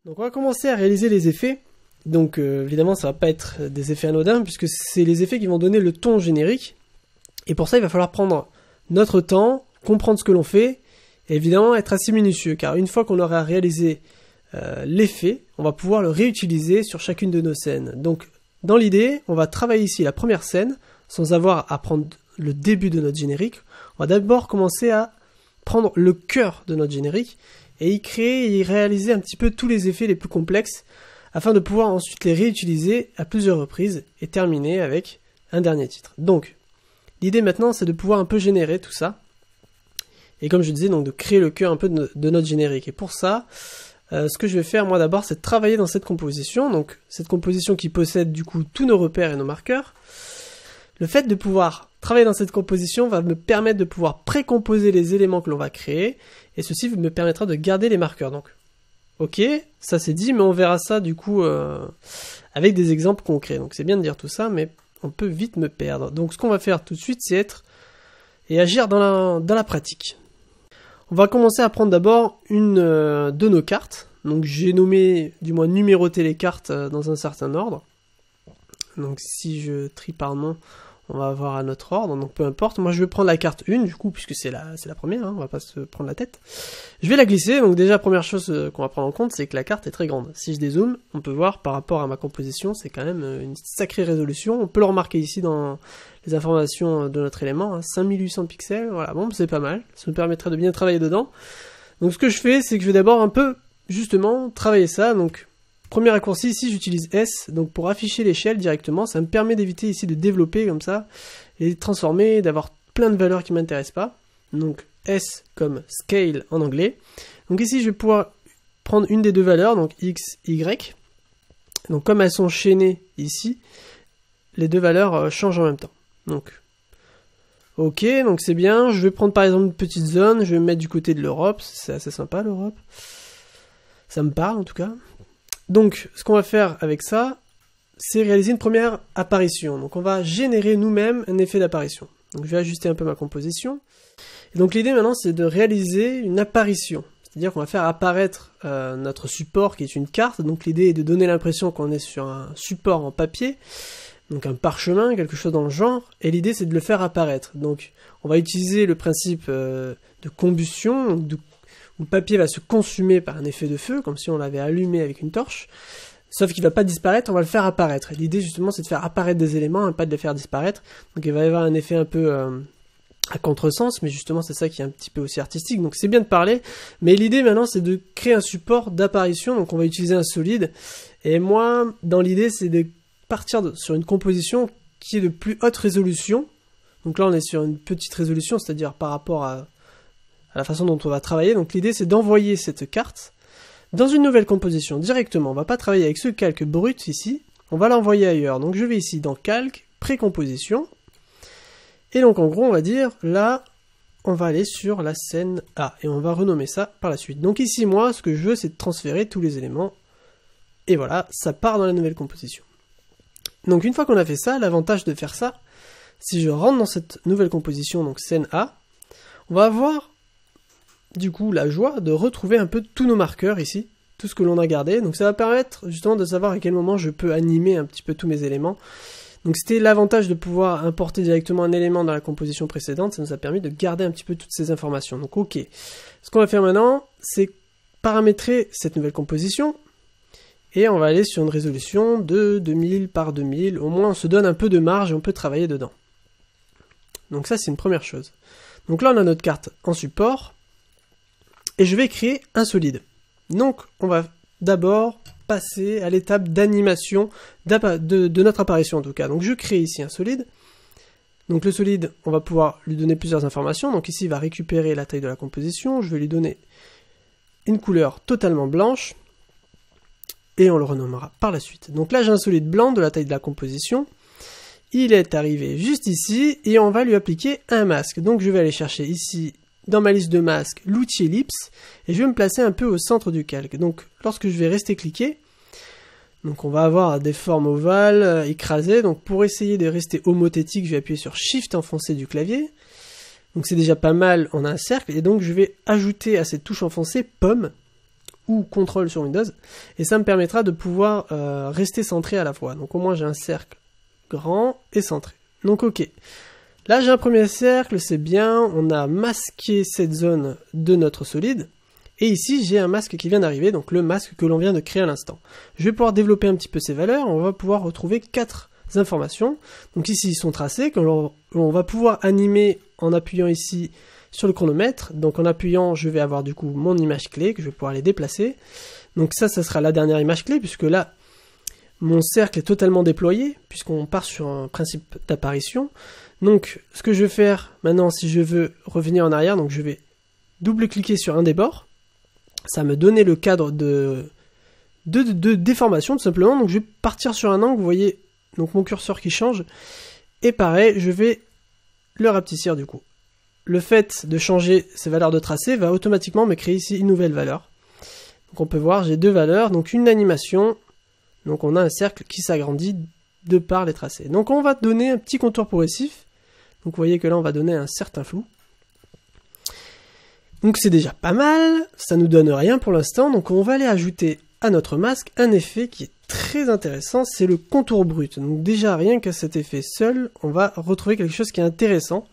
Donc on va commencer à réaliser les effets. Donc évidemment ça va pas être des effets anodins puisque c'est les effets qui vont donner le ton générique. Et pour ça il va falloir prendre notre temps, comprendre ce que l'on fait et évidemment être assez minutieux car une fois qu'on aura réalisé l'effet, on va pouvoir le réutiliser sur chacune de nos scènes. Donc dans l'idée, on va travailler ici la première scène sans avoir à prendre le début de notre générique. On va d'abord commencer à prendre le cœur de notre générique et y créer et y réaliser un petit peu tous les effets les plus complexes afin de pouvoir ensuite les réutiliser à plusieurs reprises et terminer avec un dernier titre. Donc, l'idée maintenant c'est de pouvoir un peu générer tout ça et comme je disais, donc de créer le cœur un peu de notre générique. Et pour ça, ce que je vais faire moi d'abord c'est de travailler dans cette composition, donc cette composition qui possède du coup tous nos repères et nos marqueurs. Le fait de pouvoir travailler dans cette composition va me permettre de pouvoir précomposer les éléments que l'on va créer, et ceci me permettra de garder les marqueurs. Donc, ok, ça c'est dit, mais on verra ça du coup avec des exemples concrets. Donc c'est bien de dire tout ça, mais on peut vite me perdre. Donc ce qu'on va faire tout de suite, c'est être et agir dans la pratique. On va commencer à prendre d'abord une de nos cartes. Donc j'ai nommé, du moins numéroté les cartes dans un certain ordre. Donc si je trie par nom, on va avoir à notre ordre, donc peu importe. Moi je vais prendre la carte 1 du coup, puisque c'est la première, hein, on va pas se prendre la tête. Je vais la glisser, donc déjà première chose qu'on va prendre en compte, c'est que la carte est très grande. Si je dézoome, on peut voir par rapport à ma composition, c'est quand même une sacrée résolution. On peut le remarquer ici dans les informations de notre élément, hein, 5800 pixels, voilà, bon c'est pas mal, ça me permettrait de bien travailler dedans. Donc ce que je fais, c'est que je vais d'abord un peu, justement, travailler ça, donc... Premier raccourci, ici j'utilise S, donc pour afficher l'échelle directement, ça me permet d'éviter ici de développer comme ça, et de transformer, d'avoir plein de valeurs qui ne m'intéressent pas. Donc S comme scale en anglais. Donc ici je vais pouvoir prendre une des deux valeurs, donc X, Y. Donc comme elles sont chaînées ici, les deux valeurs changent en même temps. Donc ok, donc c'est bien, je vais prendre par exemple une petite zone, je vais me mettre du côté de l'Europe, c'est assez sympa l'Europe. Ça me parle en tout cas. Donc, ce qu'on va faire avec ça, c'est réaliser une première apparition. Donc, on va générer nous-mêmes un effet d'apparition. Donc, je vais ajuster un peu ma composition. Et donc, l'idée maintenant, c'est de réaliser une apparition. C'est-à-dire qu'on va faire apparaître notre support qui est une carte. Donc, l'idée est de donner l'impression qu'on est sur un support en papier. Donc, un parchemin, quelque chose dans le genre. Et l'idée, c'est de le faire apparaître. Donc, on va utiliser le principe de combustion, où le papier va se consumer par un effet de feu, comme si on l'avait allumé avec une torche, sauf qu'il ne va pas disparaître, on va le faire apparaître. Et l'idée justement c'est de faire apparaître des éléments, et pas de les faire disparaître, donc il va y avoir un effet un peu à contresens, mais justement c'est ça qui est un petit peu aussi artistique, donc c'est bien de parler, mais l'idée maintenant c'est de créer un support d'apparition, donc on va utiliser un solide, et moi dans l'idée c'est de partir sur une composition qui est de plus haute résolution, donc là on est sur une petite résolution, c'est-à-dire par rapport à la façon dont on va travailler. Donc l'idée c'est d'envoyer cette carte dans une nouvelle composition directement. On va pas travailler avec ce calque brut ici, on va l'envoyer ailleurs. Donc je vais ici dans calque, précomposition, et donc en gros on va dire là on va aller sur la scène A et on va renommer ça par la suite. Donc ici moi ce que je veux c'est de transférer tous les éléments et voilà, ça part dans la nouvelle composition. Donc une fois qu'on a fait ça, l'avantage de faire ça, si je rentre dans cette nouvelle composition, donc scène A, on va avoir du coup la joie de retrouver un peu tous nos marqueurs ici, tout ce que l'on a gardé, donc ça va permettre justement de savoir à quel moment je peux animer un petit peu tous mes éléments. Donc c'était l'avantage de pouvoir importer directement un élément dans la composition précédente, ça nous a permis de garder un petit peu toutes ces informations. Donc ok, ce qu'on va faire maintenant, c'est paramétrer cette nouvelle composition, et on va aller sur une résolution de 2000 par 2000, au moins on se donne un peu de marge et on peut travailler dedans. Donc ça c'est une première chose. Donc là on a notre carte en support, et je vais créer un solide. Donc, on va d'abord passer à l'étape d'animation de notre apparition en tout cas. Donc, je crée ici un solide. Donc, le solide, on va pouvoir lui donner plusieurs informations. Donc, ici, il va récupérer la taille de la composition. Je vais lui donner une couleur totalement blanche. Et on le renommera par la suite. Donc là, j'ai un solide blanc de la taille de la composition. Il est arrivé juste ici et on va lui appliquer un masque. Donc, je vais aller chercher ici dans ma liste de masques l'outil ellipse et je vais me placer un peu au centre du calque. Donc lorsque je vais rester cliqué, donc on va avoir des formes ovales écrasées. Donc pour essayer de rester homothétique, je vais appuyer sur Shift enfoncé du clavier. Donc c'est déjà pas mal, on a un cercle et donc je vais ajouter à cette touche enfoncée pomme ou CTRL sur Windows, et ça me permettra de pouvoir rester centré à la fois. Donc au moins j'ai un cercle grand et centré. Donc ok. Là j'ai un premier cercle, c'est bien, on a masqué cette zone de notre solide, et ici j'ai un masque qui vient d'arriver, donc le masque que l'on vient de créer à l'instant. Je vais pouvoir développer un petit peu ces valeurs, on va pouvoir retrouver 4 informations. Donc ici ils sont tracés, que l'on va pouvoir animer en appuyant ici sur le chronomètre. Donc en appuyant, je vais avoir du coup mon image clé, que je vais pouvoir les déplacer. Donc ça sera la dernière image clé, puisque là, mon cercle est totalement déployé, puisqu'on part sur un principe d'apparition. Donc ce que je vais faire maintenant, si je veux revenir en arrière, donc je vais double-cliquer sur un des bords. Ça va me donner le cadre de déformation, tout simplement. Donc je vais partir sur un angle, vous voyez donc mon curseur qui change. Et pareil, je vais le rapetissir du coup. Le fait de changer ces valeurs de tracé va automatiquement me créer ici une nouvelle valeur. Donc on peut voir, j'ai deux valeurs, donc une animation, donc on a un cercle qui s'agrandit de par les tracés. Donc on va donner un petit contour progressif, donc vous voyez que là on va donner un certain flou. Donc c'est déjà pas mal, ça nous donne rien pour l'instant, donc on va aller ajouter à notre masque un effet qui est très intéressant, c'est le contour brut. Donc déjà rien qu'à cet effet seul, on va retrouver quelque chose qui est intéressant.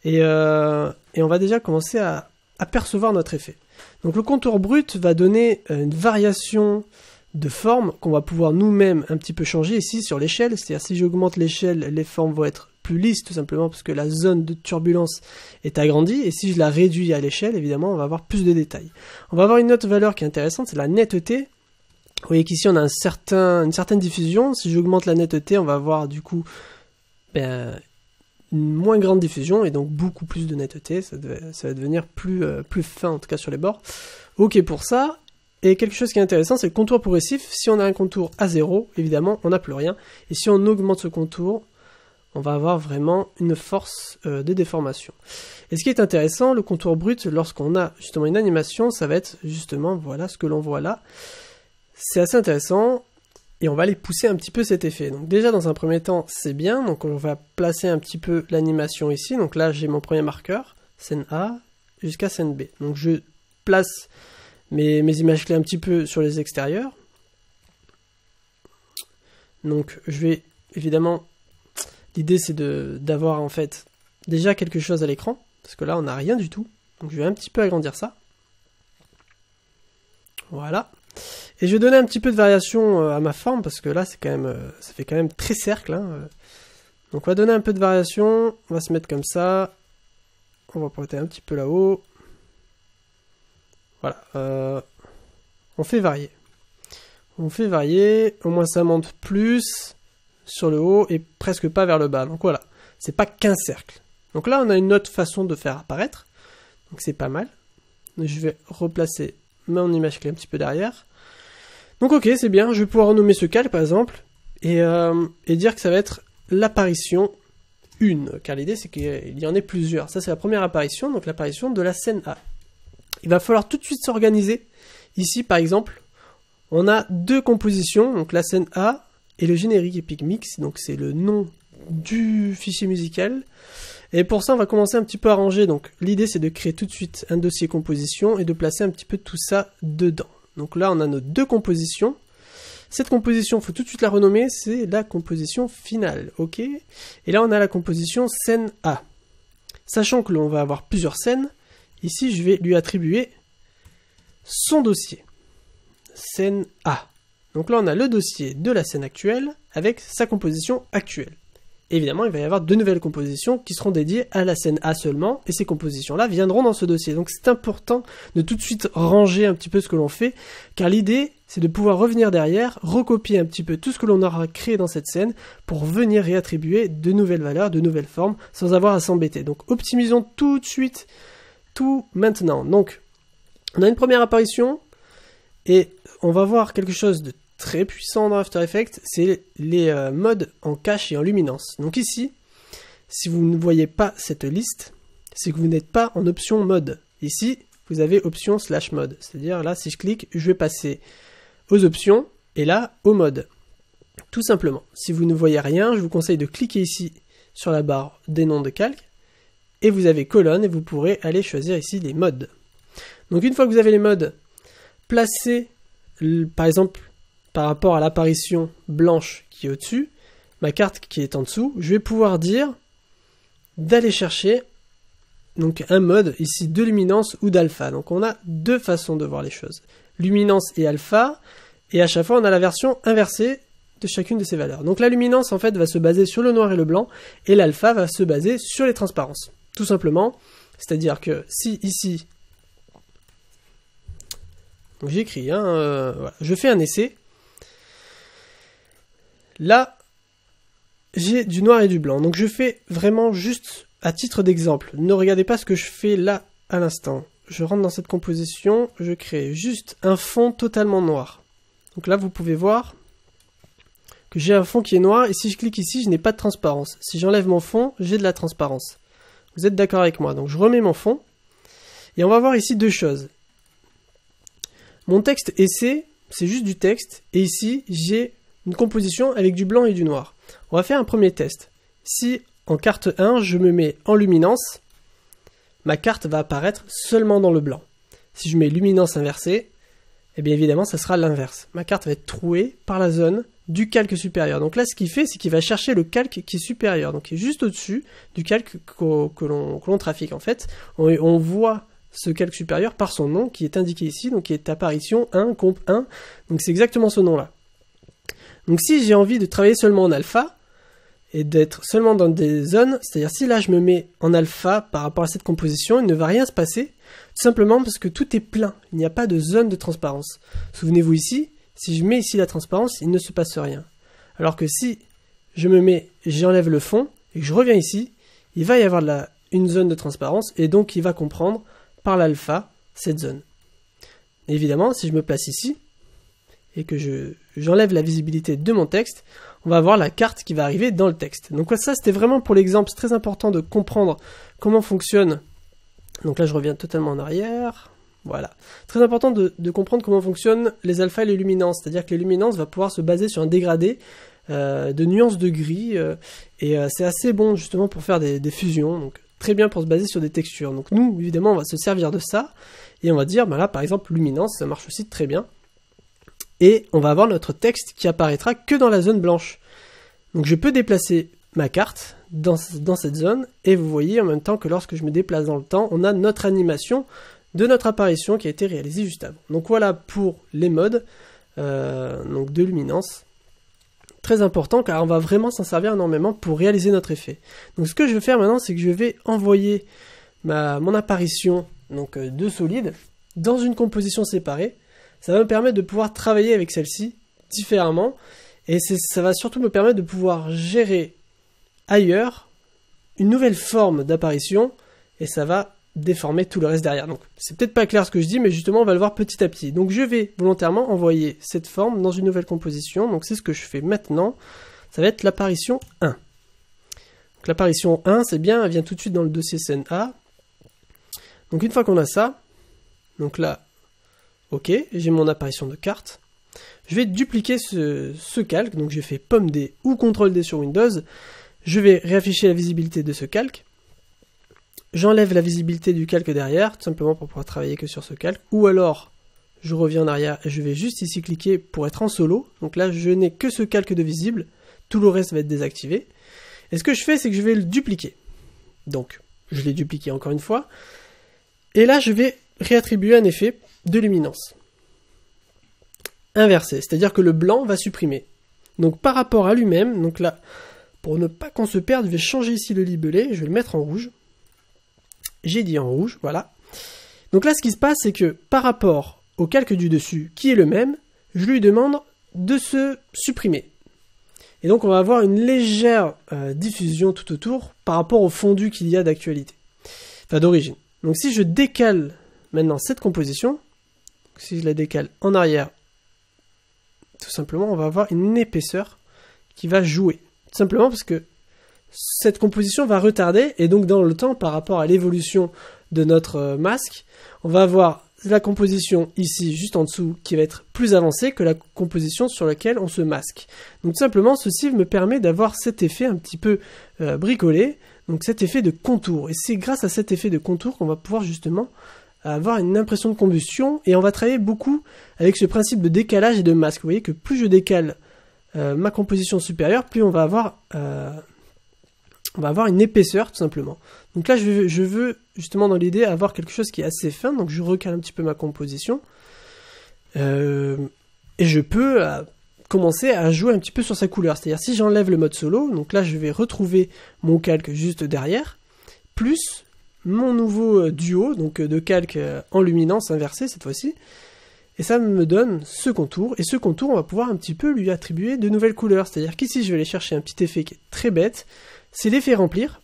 Et on va déjà commencer à percevoir notre effet. Donc le contour brut va donner une variation de forme qu'on va pouvoir nous-mêmes un petit peu changer ici sur l'échelle. C'est-à-dire si j'augmente l'échelle, les formes vont être plus lisses tout simplement parce que la zone de turbulence est agrandie. Et si je la réduis à l'échelle, évidemment, on va avoir plus de détails. On va avoir une autre valeur qui est intéressante, c'est la netteté. Vous voyez qu'ici on a une certaine diffusion. Si j'augmente la netteté, on va avoir du coup une moins grande diffusion et donc beaucoup plus de netteté, ça va devenir plus fin en tout cas sur les bords. Ok pour ça, et quelque chose qui est intéressant c'est le contour progressif. Si on a un contour à 0, évidemment on n'a plus rien, et si on augmente ce contour, on va avoir vraiment une force de déformation. Et ce qui est intéressant, le contour brut, lorsqu'on a justement une animation, ça va être justement, voilà ce que l'on voit là. C'est assez intéressant. Et on va aller pousser un petit peu cet effet. Donc déjà dans un premier temps c'est bien, donc on va placer un petit peu l'animation ici. Donc là j'ai mon premier marqueur, scène A jusqu'à scène B. Donc je place mes images clés un petit peu sur les extérieurs. Donc je vais évidemment, l'idée c'est d'avoir en fait déjà quelque chose à l'écran, parce que là on n'a rien du tout. Donc je vais un petit peu agrandir ça. Voilà. Et je vais donner un petit peu de variation à ma forme, parce que là, c'est quand même, ça fait quand même très cercle. Hein. Donc on va donner un peu de variation, on va se mettre comme ça. On va porter un petit peu là-haut. Voilà. On fait varier. On fait varier, au moins ça monte plus sur le haut et presque pas vers le bas. Donc voilà, c'est pas qu'un cercle. Donc là, on a une autre façon de faire apparaître. Donc c'est pas mal. Je vais replacer mon image clé un petit peu derrière. Donc ok, c'est bien, je vais pouvoir renommer ce calque par exemple, et dire que ça va être l'apparition 1, car l'idée c'est qu'il y en ait plusieurs. Ça c'est la première apparition, donc l'apparition de la scène A. Il va falloir tout de suite s'organiser. Ici par exemple, on a deux compositions, donc la scène A et le générique Epic Mix, donc c'est le nom du fichier musical. Et pour ça on va commencer un petit peu à ranger, donc l'idée c'est de créer tout de suite un dossier composition et de placer un petit peu tout ça dedans. Donc là, on a nos deux compositions. Cette composition, il faut tout de suite la renommer, c'est la composition finale, ok? Et là, on a la composition scène A. Sachant que l'on va avoir plusieurs scènes, ici, je vais lui attribuer son dossier. Scène A. Donc là, on a le dossier de la scène actuelle avec sa composition actuelle. Évidemment, il va y avoir deux nouvelles compositions qui seront dédiées à la scène A seulement, et ces compositions-là viendront dans ce dossier. Donc c'est important de tout de suite ranger un petit peu ce que l'on fait, car l'idée, c'est de pouvoir revenir derrière, recopier un petit peu tout ce que l'on aura créé dans cette scène, pour venir réattribuer de nouvelles valeurs, de nouvelles formes, sans avoir à s'embêter. Donc optimisons tout de suite, tout maintenant. Donc, on a une première apparition, et on va voir quelque chose de très puissant dans After Effects, c'est les modes en cache et en luminance. Donc ici, si vous ne voyez pas cette liste, c'est que vous n'êtes pas en option mode. Ici, vous avez option / mode. C'est-à-dire là, si je clique, je vais passer aux options et là, au mode. Tout simplement. Si vous ne voyez rien, je vous conseille de cliquer ici sur la barre des noms de calque et vous avez colonne et vous pourrez aller choisir ici les modes. Donc une fois que vous avez les modes, placer, par exemple, par rapport à l'apparition blanche qui est au-dessus, ma carte qui est en dessous, je vais pouvoir dire d'aller chercher donc un mode ici de luminance ou d'alpha. Donc on a deux façons de voir les choses. Luminance et alpha, et à chaque fois on a la version inversée de chacune de ces valeurs. Donc la luminance en fait va se baser sur le noir et le blanc, et l'alpha va se baser sur les transparences. Tout simplement, c'est-à-dire que si ici, donc j'écris, voilà, je fais un essai, là j'ai du noir et du blanc, donc je fais vraiment juste à titre d'exemple. Ne regardez pas ce que je fais là à l'instant. Je rentre dans cette composition, je crée juste un fond totalement noir. Donc là vous pouvez voir que j'ai un fond qui est noir, et si je clique ici, je n'ai pas de transparence. Si j'enlève mon fond, j'ai de la transparence. Vous êtes d'accord avec moi? Donc je remets mon fond, et on va voir ici deux choses. Mon texte essai, c'est juste du texte, et ici, j'ai une composition avec du blanc et du noir. On va faire un premier test. Si en carte 1, je me mets en luminance, ma carte va apparaître seulement dans le blanc. Si je mets luminance inversée, eh bien évidemment, ça sera l'inverse. Ma carte va être trouée par la zone du calque supérieur. Donc là, ce qu'il fait, c'est qu'il va chercher le calque qui est supérieur, donc qui est juste au-dessus du calque que l'on trafique. En fait, on voit ce calque supérieur par son nom qui est indiqué ici, donc qui est apparition 1, comp 1. Donc c'est exactement ce nom-là. Donc si j'ai envie de travailler seulement en alpha, et d'être seulement dans des zones, c'est-à-dire si là je me mets en alpha par rapport à cette composition, il ne va rien se passer, tout simplement parce que tout est plein, il n'y a pas de zone de transparence. Souvenez-vous ici, si je mets ici la transparence, il ne se passe rien. Alors que si je me mets, j'enlève le fond, et que je reviens ici, il va y avoir une zone de transparence, et donc il va comprendre par l'alpha cette zone. Et évidemment, si je me place ici, et que j'enlève la visibilité de mon texte, on va avoir la carte qui va arriver dans le texte. Donc ça, c'était vraiment pour l'exemple. C'est très important de comprendre comment fonctionne. Donc là, je reviens totalement en arrière. Voilà. Très important de comprendre comment fonctionnent les alphas et les luminances. C'est-à-dire que les luminances vont pouvoir se baser sur un dégradé de nuances de gris. Et c'est assez bon justement pour faire des fusions. Donc très bien pour se baser sur des textures. Donc nous, évidemment, on va se servir de ça. Et on va dire, là, par exemple, luminance, ça marche aussi très bien. Et on va avoir notre texte qui apparaîtra que dans la zone blanche. Donc je peux déplacer ma carte dans cette zone, et vous voyez en même temps que lorsque je me déplace dans le temps, on a notre animation de notre apparition qui a été réalisée juste avant. Donc voilà pour les modes donc de luminance. Très important car on va vraiment s'en servir énormément pour réaliser notre effet. Donc ce que je vais faire maintenant, c'est que je vais envoyer mon apparition donc, de solide dans une composition séparée. Ça va me permettre de pouvoir travailler avec celle-ci différemment, et ça va surtout me permettre de pouvoir gérer ailleurs une nouvelle forme d'apparition, et ça va déformer tout le reste derrière. Donc c'est peut-être pas clair ce que je dis, mais justement on va le voir petit à petit. Donc je vais volontairement envoyer cette forme dans une nouvelle composition, donc c'est ce que je fais maintenant. Ça va être l'apparition 1. Donc l'apparition 1, c'est bien, elle vient tout de suite dans le dossier scène A. Donc une fois qu'on a ça, donc là, ok, j'ai mon apparition de carte. Je vais dupliquer ce calque, donc j'ai fait pomme D ou CTRL D sur Windows. Je vais réafficher la visibilité de ce calque. J'enlève la visibilité du calque derrière, tout simplement pour pouvoir travailler que sur ce calque. Ou alors, je reviens en arrière et je vais juste ici cliquer pour être en solo. Donc là, je n'ai que ce calque de visible. Tout le reste va être désactivé. Et ce que je fais, c'est que je vais le dupliquer. Donc, je l'ai dupliqué encore une fois. Et là, je vais réattribuer un effet de luminance inversé, c'est-à-dire que le blanc va supprimer. Donc par rapport à lui-même, donc là, pour ne pas qu'on se perde, je vais changer ici le libellé, je vais le mettre en rouge. J'ai dit en rouge, voilà. Donc là, ce qui se passe, c'est que par rapport au calque du dessus, qui est le même, je lui demande de se supprimer. Et donc on va avoir une légère diffusion tout autour par rapport au fondu qu'il y a d'actualité, enfin d'origine. Donc si je décale maintenant cette composition, si je la décale en arrière, tout simplement, on va avoir une épaisseur qui va jouer. Tout simplement parce que cette composition va retarder, et donc dans le temps, par rapport à l'évolution de notre masque, on va avoir la composition ici, juste en dessous, qui va être plus avancée que la composition sur laquelle on se masque. Donc tout simplement, ceci me permet d'avoir cet effet un petit peu bricolé, donc cet effet de contour. Et c'est grâce à cet effet de contour qu'on va pouvoir justement à avoir une impression de combustion, et on va travailler beaucoup avec ce principe de décalage et de masque. Vous voyez que plus je décale ma composition supérieure, plus on va avoir une épaisseur tout simplement. Donc là je veux justement dans l'idée avoir quelque chose qui est assez fin, donc je recale un petit peu ma composition, et je peux commencer à jouer un petit peu sur sa couleur. C'est-à-dire si j'enlève le mode solo, donc là je vais retrouver mon calque juste derrière, plus mon nouveau duo, donc de calque en luminance inversée cette fois-ci, et ça me donne ce contour, et ce contour on va pouvoir un petit peu lui attribuer de nouvelles couleurs. C'est-à-dire qu'ici je vais aller chercher un petit effet qui est très bête, c'est l'effet remplir,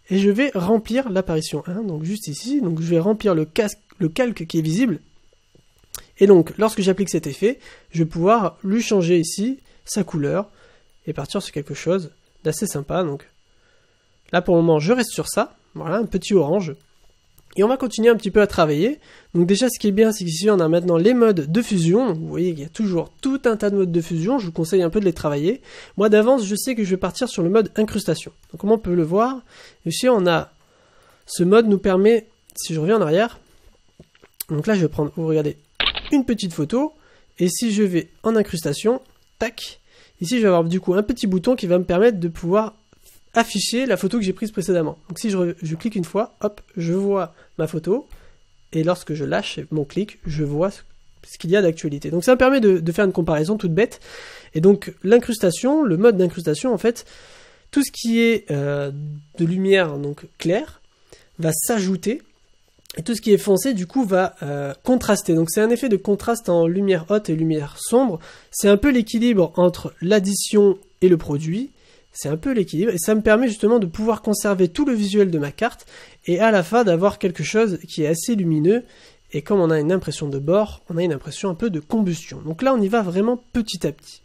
et je vais remplir l'apparition 1, donc juste ici, donc je vais remplir le calque qui est visible, et donc lorsque j'applique cet effet, je vais pouvoir lui changer ici sa couleur, et partir sur quelque chose d'assez sympa. Donc là pour le moment je reste sur ça, voilà, un petit orange, et on va continuer un petit peu à travailler. Donc déjà ce qui est bien, c'est qu'ici on a maintenant les modes de fusion. Vous voyez qu'il y a toujours tout un tas de modes de fusion, je vous conseille un peu de les travailler. Moi d'avance je sais que je vais partir sur le mode incrustation. Donc comme on peut le voir, ici on a, ce mode nous permet, si je reviens en arrière, donc là je vais prendre, vous regardez, une petite photo, et si je vais en incrustation, tac, ici je vais avoir du coup un petit bouton qui va me permettre de pouvoir afficher la photo que j'ai prise précédemment. Donc si je clique une fois, hop, je vois ma photo, et lorsque je lâche mon clic, je vois ce qu'il y a d'actualité. Donc ça me permet de faire une comparaison toute bête. Et donc l'incrustation, le mode d'incrustation, en fait, tout ce qui est de lumière donc claire va s'ajouter, et tout ce qui est foncé du coup va contraster. Donc c'est un effet de contraste en lumière haute et lumière sombre. C'est un peu l'équilibre entre l'addition et le produit. C'est un peu l'équilibre, et ça me permet justement de pouvoir conserver tout le visuel de ma carte, et à la fin d'avoir quelque chose qui est assez lumineux, et comme on a une impression de bord, on a une impression un peu de combustion. Donc là on y va vraiment petit à petit.